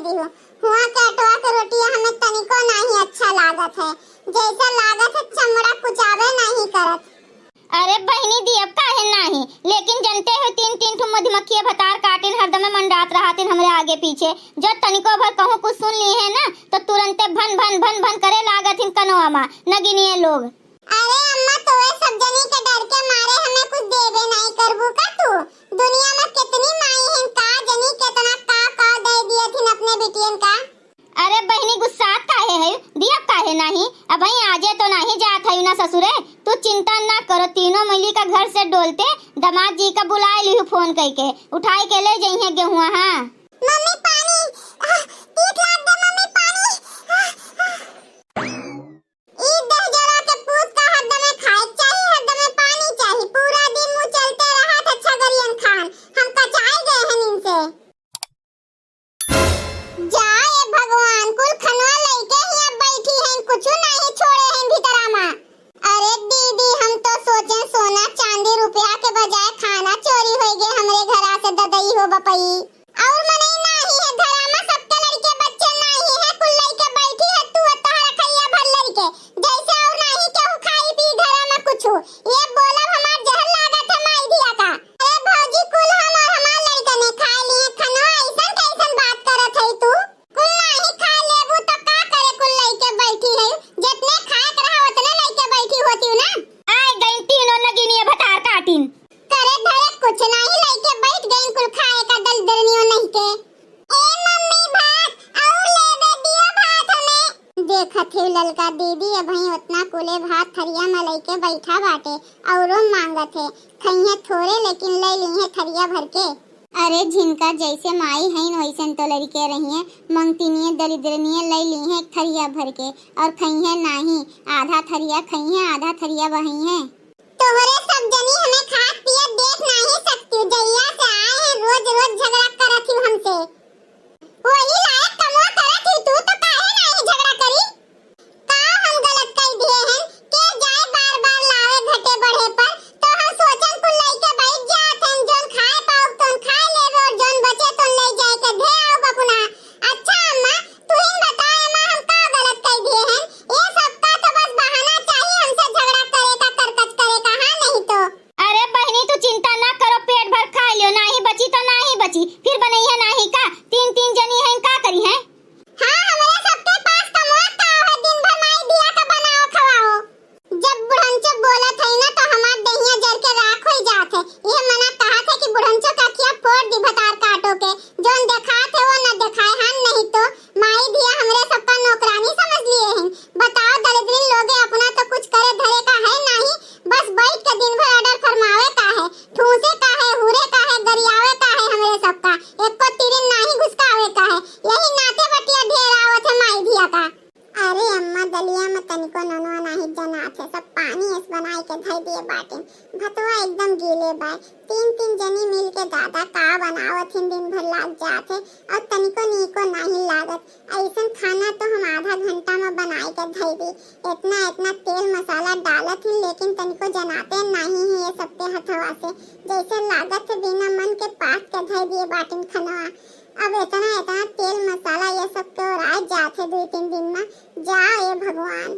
दी हूँ। हुआ कटवा के रोटियां हमें तनिको नहीं अच्छा लागत है, जैसा लागत है चमड़ा कुचावे नहीं करत। अरे बहनी दी अब काहे नहीं, लेकिन जनते हो तीन तीन ठो मधुमक्खियां भतार काटिन हरदम मंडात रहतिन हमरे आगे पीछे। जो तनिको भर कहूं कुछ सुन ली है ना तो तुरंते भन भन भन भन करे लागतिन कनवा मा नगिनिए लोग। अरे अम्मा तो वे सब जनी के डर के मारे हमें कुछ देबे नहीं करबू का तू? दुनिया में कितनी माई हैं, का जनी कितना का दे दिए थिन अपने बेटियन का। अरे बहनी गुस्सात काहे है, दिया काहे नहीं? अब आजे तो नहीं जात है ना ससुरे। तू चिंता ना करो, तीनों मिली का घर से डोलते दामाद जी का बुलाए लिहू फोन करके, उठाई के ले जइहे गेहुआ। हां मम्मी पानी, तीत लाग दे मम्मी पानी। ई दह जरा के पूत का हरदम खाए चाहिए, हरदम पानी चाहिए। पूरा दिन मुंह चलते रहा था छगरियन खान, हम कचाए गए हैं इनसे। जाए भगवान, कुल खनवा लइके ही अब बैठी हैं, कुछ नहीं छोड़े हैं भीतरामा। अरे दीदी हम तो सोचे सोना चांदी रुपया के बजाय खाना चोरी हो गए हमरे घरा से ददई हो बपई। और मने नहीं है धरामा, सबके लड़के बच्चे नहीं है, कुल लइके बैठी है तू तहरा खैया भर लइके जैसे। और नहीं केहू खाई पी धरामा कुछ ये बोलब हमार जहर लागत है माई दिया का। अरे भौजी कुल हम और हमार लइका ने खा लिए खनवा, ऐसन कैसन बात करत है तू? कुल नहीं खा लेबू तो का करे, कुल लइके बैठी है, जितने खाए रहा उतने लइके बैठी होती ना। आए गई तीनों नगिनिए भतार काटिन करे धरे कुछ नहीं लइके बैठ गई, कुल खाए का दल दरनियो नहीं के। ए मम्मी भात और ले दे दिया भात हमें। देखत है ललका दीदी अब ही उतना कुले भात थरिया में लइके बैठा बाटे औरो मांगत है, खइहे थोड़े लेकिन ले लीहे थरिया भर के। अरे जिनका जैसे माई हैं वैसे तो लड़के रहिए, मंगतीनिए दरिद्रनिए ले लीहे एक थरिया भर के और खइहे नहीं, आधा थरिया खइहे आधा थरिया बहिए। तोहरे सब जनी हमें खात पियत देख नहीं सकती, जइया से आए हैं रोज रोज झगड़ा करत ही हमसे। वही लायक कमवा करत ही तू तो काहे नहीं झगड़ा करी? का हम गलत कर दिए हैं के जाए बार बार लावे घटे बढ़े पर? तो हम सोचन कुल लइके बैठ जात हैं, जोन खाए पाओ तोन खा लेबे और जोन बचे तोन ले जाए के दे आओ बपुना। अच्छा अम्मा तू ही बता अम्मा हम का गलत कर दिए हैं? ये सब का तो बस बहाना चाहिए हमसे झगड़ा करे का, करकच करे का। हां नहीं तो अरे बहनी तू चिंता ना करो, पेट भर खा लियो, नहीं बची तो नहीं बची, फिर बनइया नहीं का। तीन तीन जनी हैं का करी हैं? हां हमरे सबके पास कमवा का है, दिन भर माई दिया का बनाओ खवाओ। जब बुढ़ंचो बोलत है ना तो हमार दहिया जर के राख हो जात है। ये मना कहा था कि बुढ़ंचो का किया फोड़ दी भतार काटो के, जोन देखात है वो न दिखाए। हां नहीं तो माई दिया हमरे सबका नौकरानी समझ लिए हैं। बताओ दरिद्रीन लोगे अपना तो कुछ करे धरे का है नहीं, बस बैठ के दिन भर ऑर्डर फरमावे का है, ठूसे का है, हुरे का है, गरियावे का है हमरे सबका, एक को तिरिन नहीं घुसकावे का है। यही नाते बटिया ढेर आवत है माई दिया का। अरे अम्मा दलिया में तनिको ननवा नहीं जनात है, सब पानी इस बनाई के धर दिए बाटे, भतवा एकदम गीले बाय। तीन तीन जनी मिल के दादा का बनावत हैं, दिन भर लाग जात है और तनिको नीको नहीं लागत। ऐसन खाना तो हम आधा घंटा में बनाई के धर दी, इतना इतना तेल मसाला डालत हैं लेकिन तनिको जनाते नहीं है ये सबके हथवा से, जैसे लागत है बिना मन के पाक के धर दिए बाटिन खनवा। अब इतना इतना तेल मसाला ये सब के और जात है 2-3 दिन में। जा ए भगवान।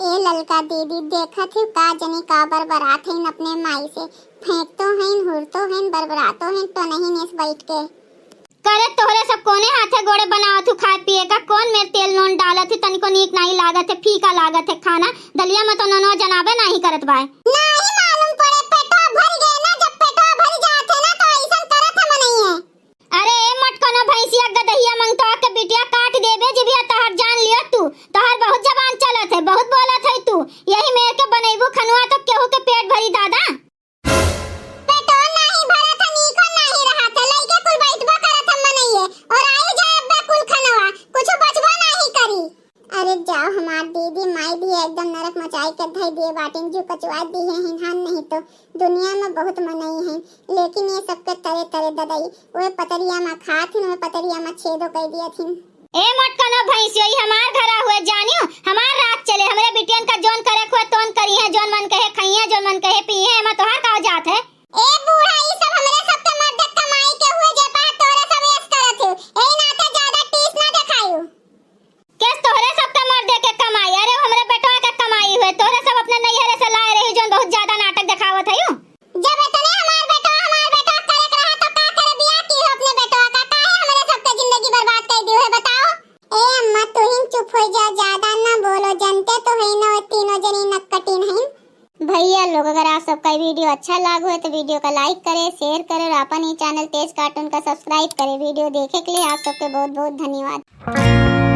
ए ललका दीदी देखत है का जनी का बरबरात है अपने माई से, फेंक तो हैं हुरतो हैं बरबरातो हैं तो नहीं नेस बैठ के। करे तोहरे सब कोने हाथे गोड़े बनावत हु खाए पिए का, कौन मेरे तेल नोन डालत है, तनिको नीक नहीं लागत है, फीका लागत है खाना। दलिया में तो ननो जनाबे नहीं करत बाय। नहीं मालूम पड़े पेटवा भर गए ना, जब पेटवा भर जात है ना तो ऐसन करत हम नहीं है। अरे मटकनो भैंसिया गदहिया मंगतो के बिटिया काट देबे जिबिया तहर जान लियो तू, तहर बहुत जबान चलत है, बहुत बोलत है तू। यही मेरे के बनैबू खनवा तो केहू के पेट भरी दादा। पेटो नहीं भरत है, नीको नहीं रहा था, लइके कुल बैठबा करत हम मनइए और आयु जाए अब्बे कुल खनवा, कुछ बचबा नहीं करी। अरे जाओ हमार दीदी माई दी एकदम नरक मचाई के धई दिए बाटिन, जो कचवा दी है हिंहान नहीं तो दुनिया में बहुत मनई है, लेकिन ये सबके तरे तरे ददई ओए पतरिया में खाथिन, ओए पतरिया में छेदो कर दिया थिन। ए मटकनो भैंसियो ई हमार घरा हुए जानियो, हमार रात चले, हमरे बिटियन का जोन करे खोए तोन करी है, जोन मन कहे खइया, जोन मन कहे पिए, एमा तोहार का जात है? ए बूढ़ा ई सब हमरे सबके मर्द कमाई के हुए जे बात तोरे सब ऐस करत हो, एही नाते ज्यादा टीस ना सबका वीडियो अच्छा लागो है तो वीडियो का लाइक करे, शेयर करे और अपन ही चैनल तेज कार्टून का सब्सक्राइब करे। वीडियो देखे के लिए आप सबके बहुत बहुत धन्यवाद।